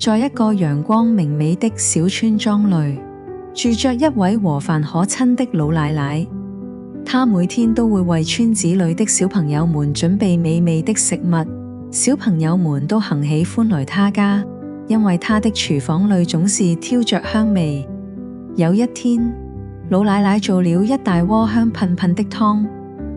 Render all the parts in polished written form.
在一個陽光明媚的小村莊裏，住着一位和藨可親的老奶奶。她每天都會為村子裏的小朋友們準備美味的食物，小朋友們都很喜歡來她家，因為她的廚房裏總是飄着香味。有一天，老奶奶做了一大鍋香噴噴的湯，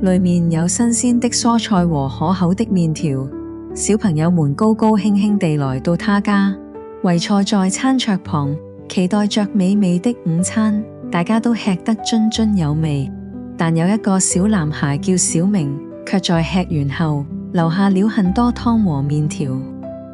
裏面有新鮮的蔬菜和可口的麵條。小朋友們高高興興地來到她家，圍坐在餐桌旁，期待着美味的午餐。大家都吃得津津有味，但有一個小男孩叫小明，卻在吃完後留下了很多湯和麵條。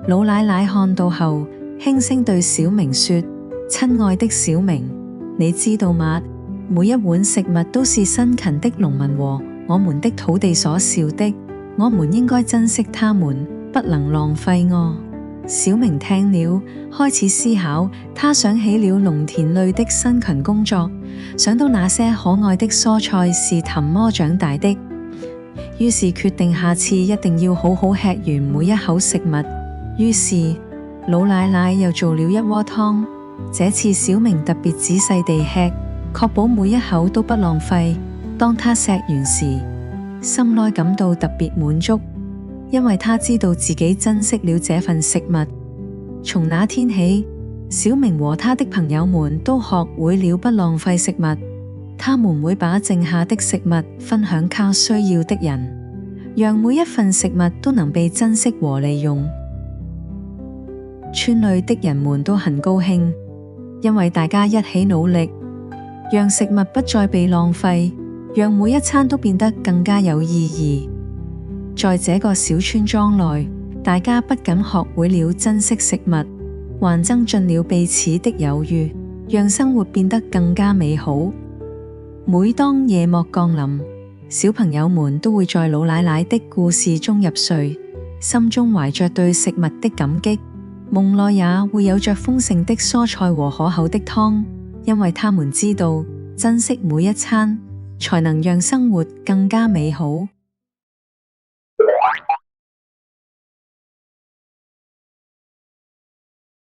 老奶奶看到後，輕聲對小明說：親愛的小明，你知道嗎？每一碗食物都是辛勤的農民和我們的土地所燒的，我們應該珍惜它們，不能浪費哦。小明聽了，開始思考，他想起了農田裏的辛勤工作，想到那些可愛的蔬菜是怎麼長大的，於是決定下次一定要好好吃完每一口食物。於是老奶奶又做了一鍋湯，這次小明特別仔細地吃，確保每一口都不浪費。當他吃完時，心內感到特別滿足，因為他知道自己珍惜了這份食物。從那天起，小明和他的朋友們都學會了不浪費食物，他們會把剩下的食物分享給需要的人，讓每一份食物都能被珍惜和利用。村裏的人們都很高興，因為大家一起努力，讓食物不再被浪費，讓每一餐都變得更加有意義。在這個小村莊內，大家不僅學會了珍惜食物，還增進了彼此的友誼，讓生活變得更加美好。每當夜幕降臨，小朋友們都會在老奶奶的故事中入睡，心中懷着對食物的感激，夢內也會有着豐盛的蔬菜和可口的湯，因為他們知道珍惜每一餐，才能讓生活更加美好。